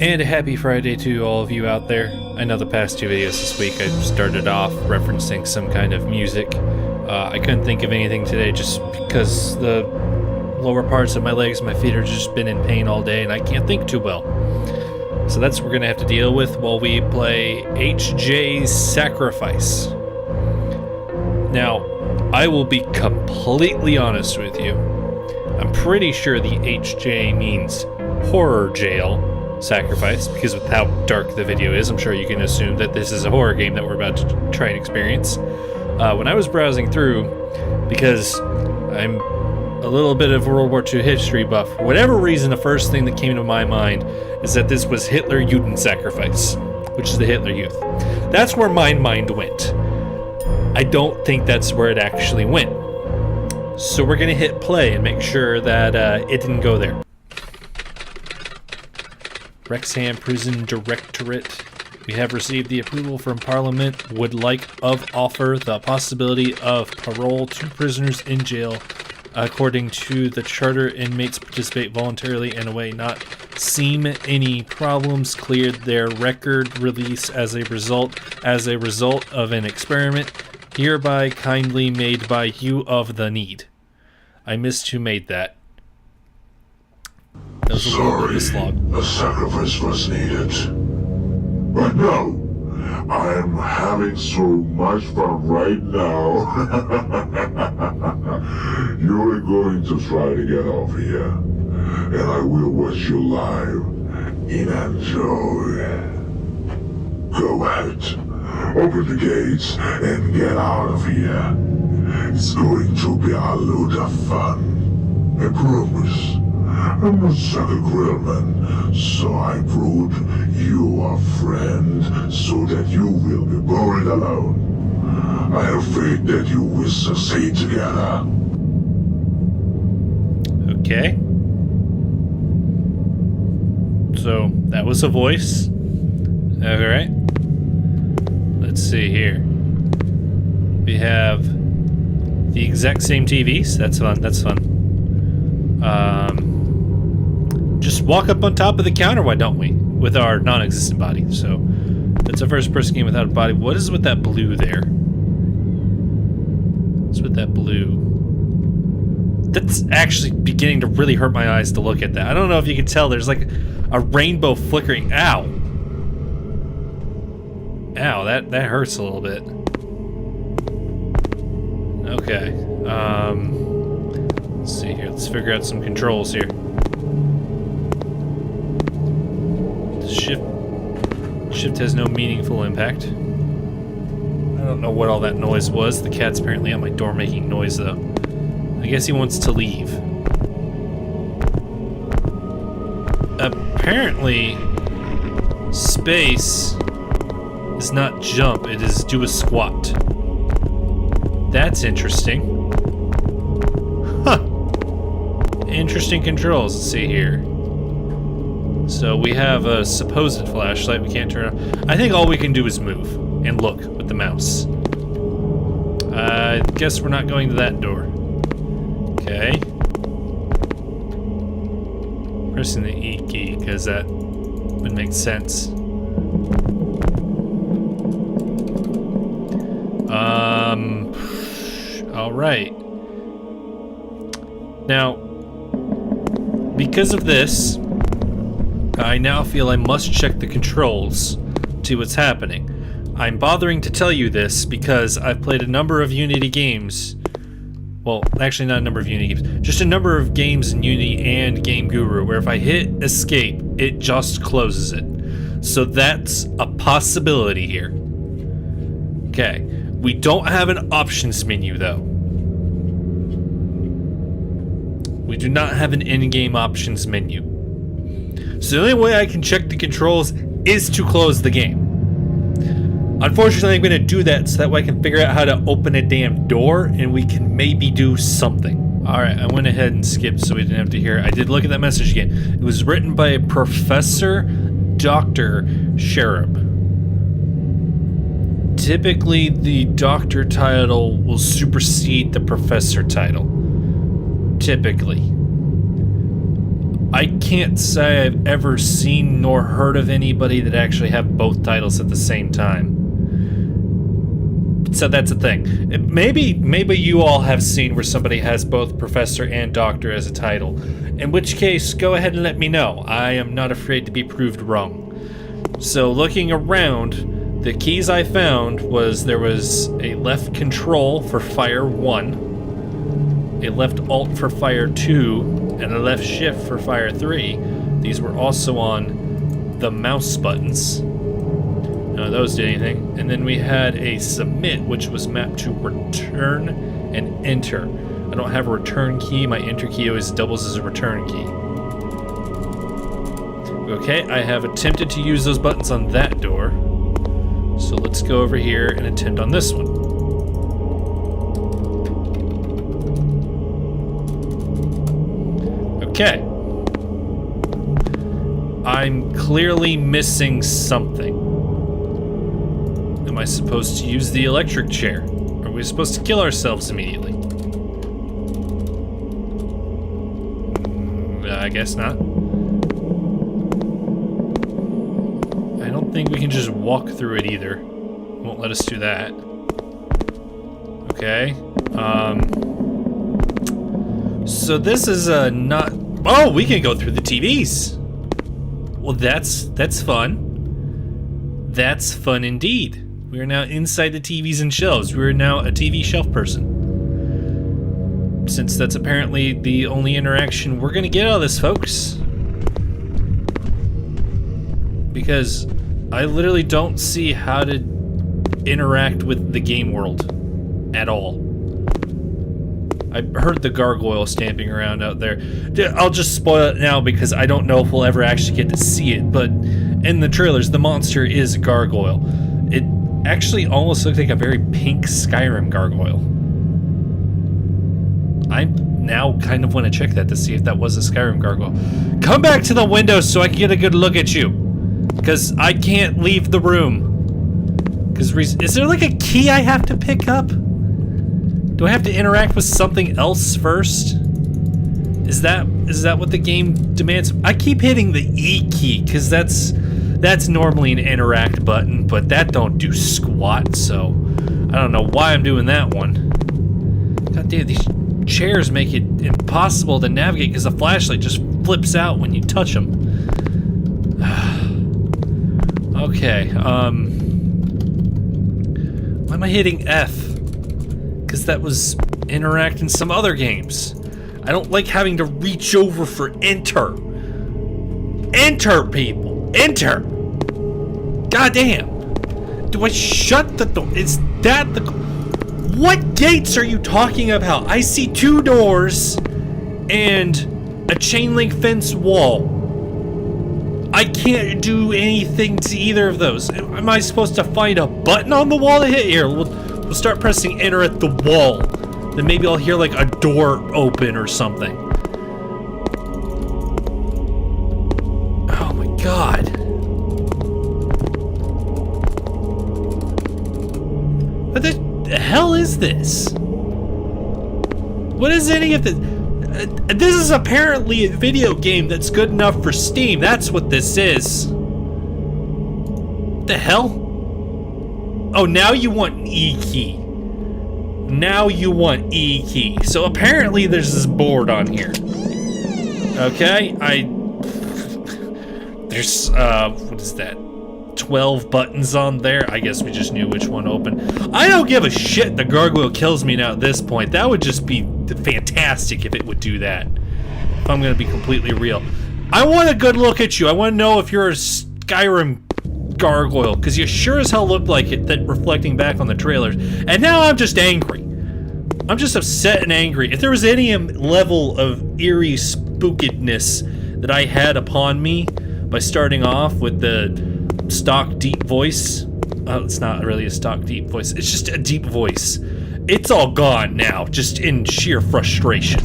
And a happy Friday to all of you out there. I know the past two videos this week I started off referencing some kind of music. I couldn't think of anything today just because the lower parts of my legs and my feet have just been in pain all day and I can't think too well. So that's what we're going to have to deal with while we play HJ's Sacrifice. Now, I will be completely honest with you. I'm pretty sure the HJ means horror jail sacrifice, because with how dark the video is, I'm sure you can assume that this is a horror game that we're about to try and experience. When I was browsing through, because I'm a little bit of World War II history buff, for whatever reason, the first thing that came to my mind is that this was Hitler Juden Sacrifice, which is the Hitler Youth. That's where my mind went. I don't think that's where it actually went. So we're gonna hit play and make sure that it didn't go there. Wrexham Prison Directorate. We have received the approval from Parliament. Would like of offer the possibility of parole to prisoners in jail. According to the charter, inmates participate voluntarily in a way not seem any problems cleared their record release as a result of an experiment hereby kindly made by you of the need. I missed who made that. That was a little bit of a slog. A sacrifice was needed. But no, I am having so much fun right now. You're going to try to get off here, and I will watch you live and enjoy. Go ahead, open the gates and get out of here. It's going to be a load of fun. I promise. I'm not Sucker Grillman, so I brought you a friend so that you will be buried alone. I have faith that you will succeed together. Okay. So, that was a voice. Alright. Let's see here. We have the exact same TVs. That's fun, that's fun. Just walk up on top of the counter, why don't we? With our non-existent body. So, that's our first person game without a body. What is with that blue there? What's with that blue? That's actually beginning to really hurt my eyes to look at that. I don't know if you can tell, there's like a rainbow flickering. Ow! Ow, that hurts a little bit. Okay, let's see here. Let's figure out some controls here. Shift has no meaningful impact. I don't know what all that noise was. The cat's apparently at my door making noise, though. I guess he wants to leave. Apparently, space is not jump, it is do a squat. That's interesting. Huh. Interesting controls. Let's see here. So we have a supposed flashlight we can't turn on. I think all we can do is move and look with the mouse. I guess we're not going to that door. Okay. Pressing the E key, because that would make sense. Alright. Now, because of this, I now feel I must check the controls to see what's happening. I'm bothering to tell you this because I've played a number of Unity games. Well, actually not a number of Unity games. Just a number of games in Unity and Game Guru where if I hit escape, it just closes it. So that's a possibility here. Okay. We don't have an options menu though. We do not have an in-game options menu. So the only way I can check the controls is to close the game. Unfortunately, I'm going to do that so that way I can figure out how to open a damn door and we can maybe do something. Alright, I went ahead and skipped so we didn't have to hear it. I did look at that message again. It was written by Professor Dr. Cherub. Typically, the doctor title will supersede the professor title. Typically. I can't say I've ever seen nor heard of anybody that actually have both titles at the same time. So that's a thing. Maybe you all have seen where somebody has both Professor and Doctor as a title. In which case, go ahead and let me know. I am not afraid to be proved wrong. So looking around, the keys I found was there was a left control for Fire 1, a left alt for Fire 2, and a left shift for Fire 3. These were also on the mouse buttons. None of those did anything. And then we had a submit, which was mapped to return and enter. I don't have a return key. My enter key always doubles as a return key. Okay, I have attempted to use those buttons on that door. So let's go over here and attempt on this one. Okay. I'm clearly missing something. Am I supposed to use the electric chair? Are we supposed to kill ourselves immediately? I guess not. I don't think we can just walk through it either. Won't let us do that. Okay. So this is not... Oh, we can go through the TVs. Well, that's fun. That's fun indeed. We are now inside the TVs and shelves. We are now a TV shelf person. Since that's apparently the only interaction we're gonna get out of this, folks. Because I literally don't see how to interact with the game world at all. I heard the gargoyle stamping around out there. I'll just spoil it now because I don't know if we'll ever actually get to see it, but in the trailers, the monster is a gargoyle. It actually almost looks like a very pink Skyrim gargoyle. I now kind of want to check that to see if that was a Skyrim gargoyle. Come back to the window so I can get a good look at you. Because I can't leave the room. Is there like a key I have to pick up? Do I have to interact with something else first? Is that what the game demands? I keep hitting the E key because that's normally an interact button, but that don't do squat, so I don't know why I'm doing that one. God damn, these chairs make it impossible to navigate because the flashlight just flips out when you touch them. Okay, why am I hitting F? Because that was interact in some other games. I don't like having to reach over for enter. Enter, people! Enter! Goddamn! Do I shut the door? Is that the... What gates are you talking about? I see 2 doors and a chain link fence wall. I can't do anything to either of those. Am I supposed to find a button on the wall to hit? Here, we'll start pressing enter at the wall. Then maybe I'll hear like a door open or something. Oh my god. What the hell is this? What is any of this? This is apparently a video game that's good enough for Steam. That's what this is. What the hell? Oh, now you want an E key. Now you want E key. So apparently there's this board on here. Okay, there's, what is that? 12 buttons on there. I guess we just knew which one opened. I don't give a shit the gargoyle kills me now at this point. That would just be fantastic if it would do that. If I'm gonna be completely real. I want a good look at you. I want to know if you're a Skyrim gargoyle, because you sure as hell look like it, that reflecting back on the trailers. And now I'm just angry. I'm just upset and angry. If there was any level of eerie spookedness that I had upon me by starting off with the stock deep voice. It's not really a stock deep voice. It's just a deep voice. It's all gone now, just in sheer frustration.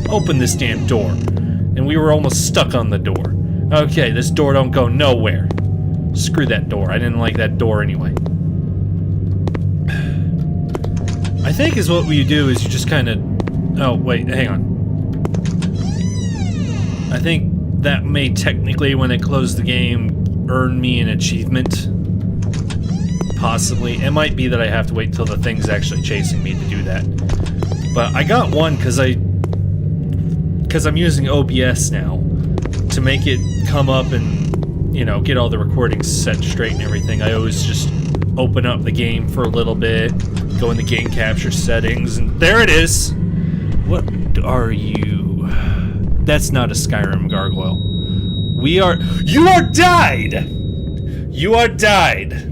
Open this damn door. And we were almost stuck on the door. Okay, this door don't go nowhere. Screw that door. I didn't like that door anyway. I think is what you do is you just kind of... Oh, wait, hang on. I think that may technically, when I close the game, earn me an achievement. Possibly. It might be that I have to wait until the thing's actually chasing me to do that. But I got one because I'm using OBS now to make it come up and, you know, get all the recordings set straight and everything. I always just open up the game for a little bit, go in the game capture settings, and there it is. What are you? That's not a Skyrim gargoyle. You are died! You are died.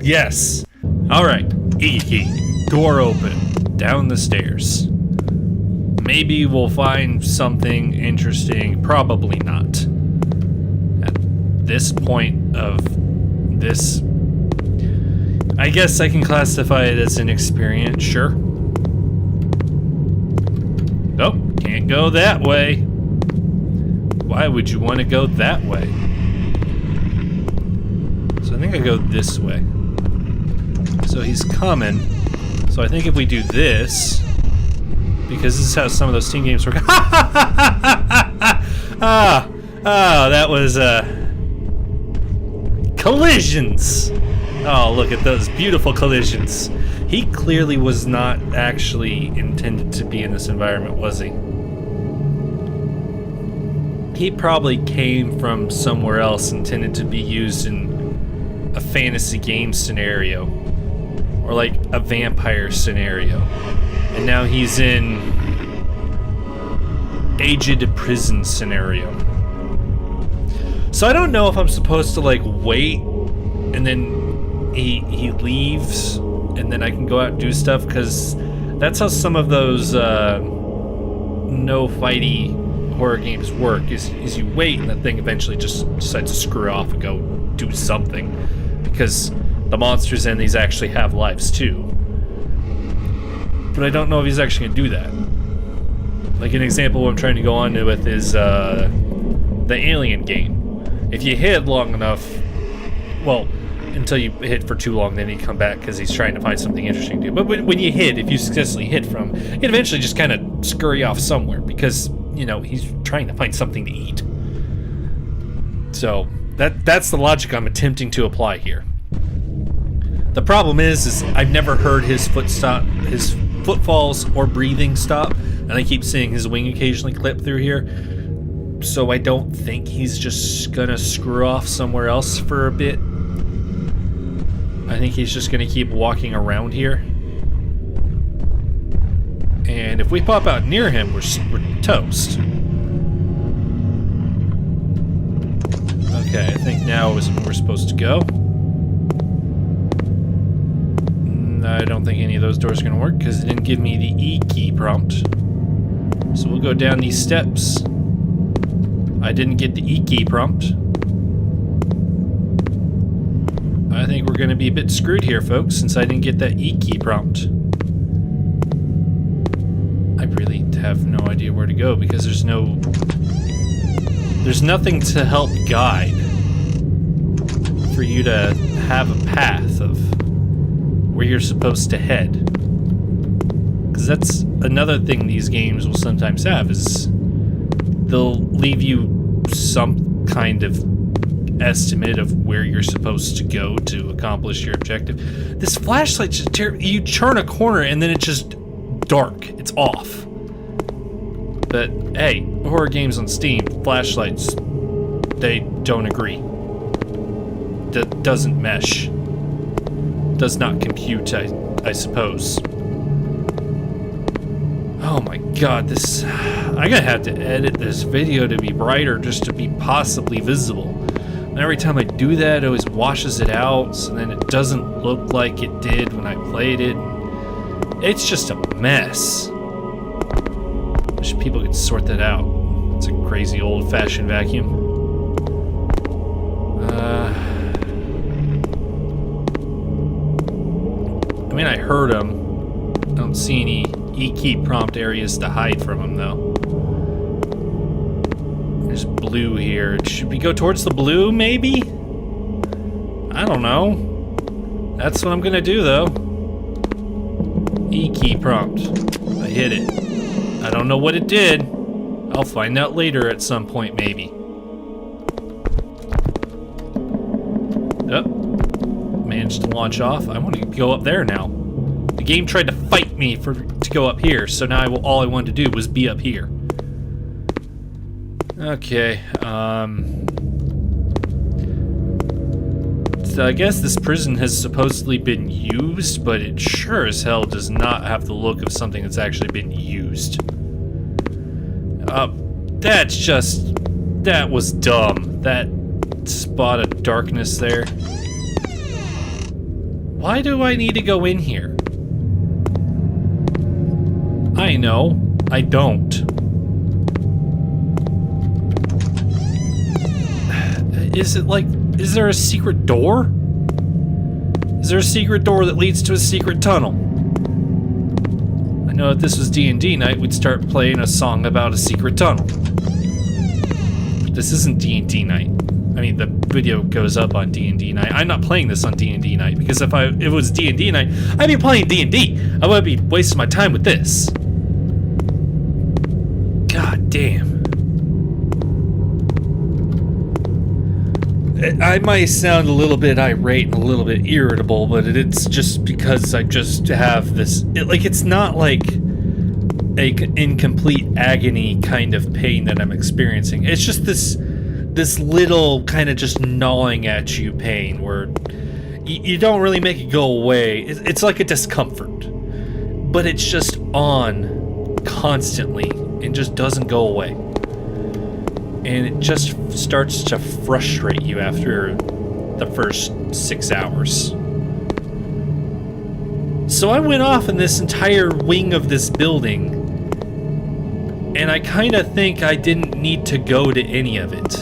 Yes. Alright. Iki. Door open. Down the stairs. Maybe we'll find something interesting. Probably not. At this point of this, I guess I can classify it as an experience, sure. Oh, can't go that way. Why would you want to go that way? So I think I go this way. So he's coming. So I think if we do this, because this is how some of those team games work. That was collisions. Oh, look at those beautiful collisions. He clearly was not actually intended to be in this environment, was he? He probably came from somewhere else intended to be used in a fantasy game scenario. Or like a vampire scenario. And now he's in aged prison scenario. So I don't know if I'm supposed to like wait and then he leaves and then I can go out and do stuff, because that's how some of those no fighty horror games work, is you wait and the thing eventually just decides to screw off and go do something, because the monsters in these actually have lives too. But I don't know if he's actually going to do that. Like an example what I'm trying to go on with is the Alien game. If you hit long enough, well, until you hit for too long, then you come back because he's trying to find something interesting to do. But when you hit, if you successfully hit from, it eventually just kind of scurry off somewhere because, you know, he's trying to find something to eat. So that's the logic I'm attempting to apply here. The problem is I've never heard his footfalls or breathing stop, and I keep seeing his wing occasionally clip through here. So I don't think he's just gonna screw off somewhere else for a bit. I think he's just gonna keep walking around here. And if we pop out near him, we're toast. Okay, I think now is when we're supposed to go. I don't think any of those doors are going to work because it didn't give me the E key prompt. So we'll go down these steps. I didn't get the E key prompt. I think we're going to be a bit screwed here, folks, since I didn't get that E key prompt. I really have no idea where to go because there's nothing to help guide for you to have a path of where you're supposed to head. Because that's another thing these games will sometimes have, is they'll leave you some kind of estimate of where you're supposed to go to accomplish your objective. This flashlight just you turn a corner and then it's just dark. It's off. But hey, horror games on Steam, flashlights, they don't agree. That doesn't mesh. Does not compute, I suppose. Oh my god, I'm gonna have to edit this video to be brighter just to be possibly visible. And every time I do that, it always washes it out, so then it doesn't look like it did when I played it. It's just a mess. Wish people could sort that out. It's a crazy old-fashioned vacuum. I mean, I heard him. I don't see any E-key prompt areas to hide from him, though. There's blue here. Should we go towards the blue, maybe? I don't know. That's what I'm gonna do, though. E-key prompt. I hit it. I don't know what it did. I'll find out later at some point, maybe. Oh, managed to launch off. I want to go up there now. The game tried to fight me to go up here, so now all I wanted to do was be up here. Okay, so I guess this prison has supposedly been used, but it sure as hell does not have the look of something that's actually been used. That was dumb. That spot of darkness there. Why do I need to go in here? I know, I don't. Is there a secret door? Is there a secret door that leads to a secret tunnel? I know if this was D&D night, we'd start playing a song about a secret tunnel. But this isn't D&D night. I mean, the video goes up on D&D night. I'm not playing this on D&D night, because if it was D&D night, I'd be playing D&D. I wouldn't be wasting my time with this. God damn. I might sound a little bit irate and a little bit irritable, but it's just because I just have this... it's not like a incomplete agony kind of pain that I'm experiencing. It's just this little kind of just gnawing at you pain where you don't really make it go away. It's like a discomfort, but it's just on constantly and just doesn't go away. And it just starts to frustrate you after the first 6 hours. So I went off in this entire wing of this building, and I kind of think I didn't need to go to any of it.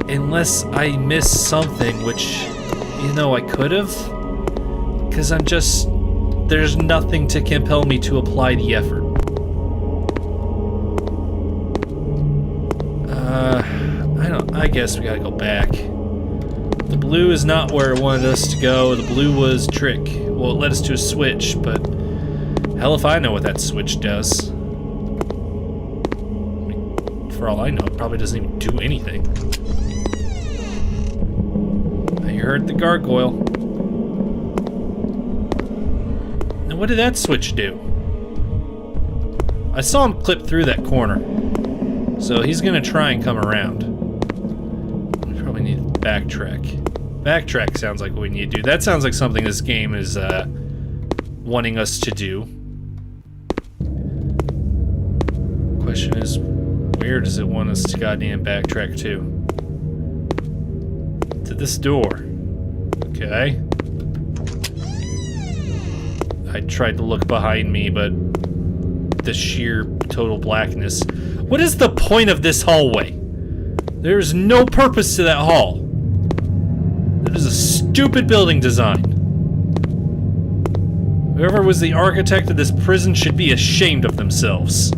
Unless I missed something, which, I could have. Because there's nothing to compel me to apply the effort. I guess we gotta go back. The blue is not where it wanted us to go. The blue was trick. Well, it led us to a switch, but hell if I know what that switch does. I mean, for all I know, it probably doesn't even do anything. You heard the gargoyle. Now what did that switch do? I saw him clip through that corner. So he's gonna try and come around. We probably need to backtrack. Backtrack sounds like what we need to do. That sounds like something this game is wanting us to do. Question is, where does it want us to goddamn backtrack to? To this door. Okay. I tried to look behind me, but the sheer total blackness. What is the point of this hallway? There's no purpose to that hall. That is a stupid building design. Whoever was the architect of this prison should be ashamed of themselves.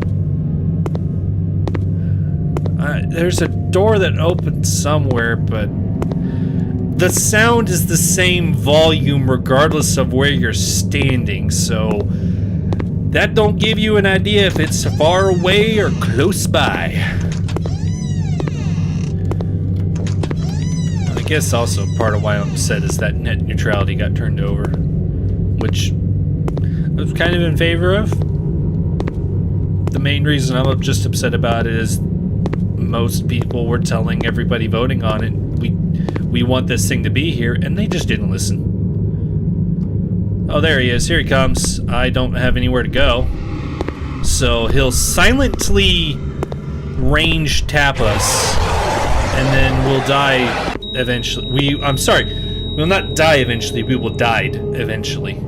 There's a door that opens somewhere, but the sound is the same volume regardless of where you're standing, so that don't give you an idea if it's far away or close by. I guess also part of why I'm upset is that net neutrality got turned over, which I was kind of in favor of. The main reason I'm just upset about it is most people were telling everybody voting on it, we want this thing to be here, and they just didn't listen. Oh, there he is. Here he comes. I don't have anywhere to go. So he'll silently range tap us, and then we'll die eventually. I'm sorry. We'll not die eventually. We will die eventually.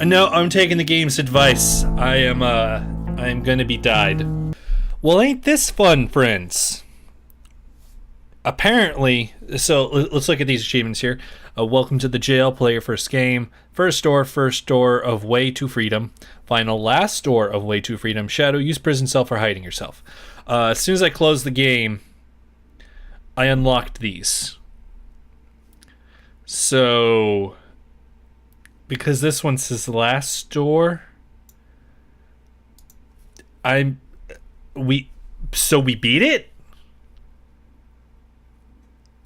No, I'm taking the game's advice. I am gonna be died. Well, ain't this fun, friends? Apparently, so let's look at these achievements here. Welcome to the jail, play your first game. First door of Way to Freedom. Final last door of Way to Freedom. Shadow, use prison cell for hiding yourself. As soon as I closed the game, I unlocked these. So, because this one says last door, we so we beat it.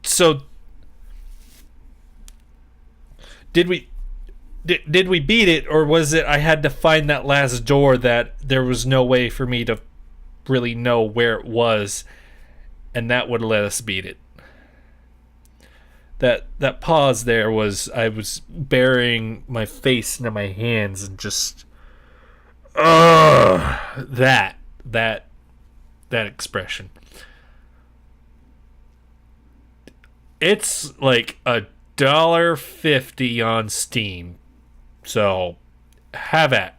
So did we? Did we beat it, or was it I had to find that last door that there was no way for me to really know where it was, and that would let us beat it? That pause there was I was burying my face into my hands and just that expression. It's like $1.50 on Steam. So have at.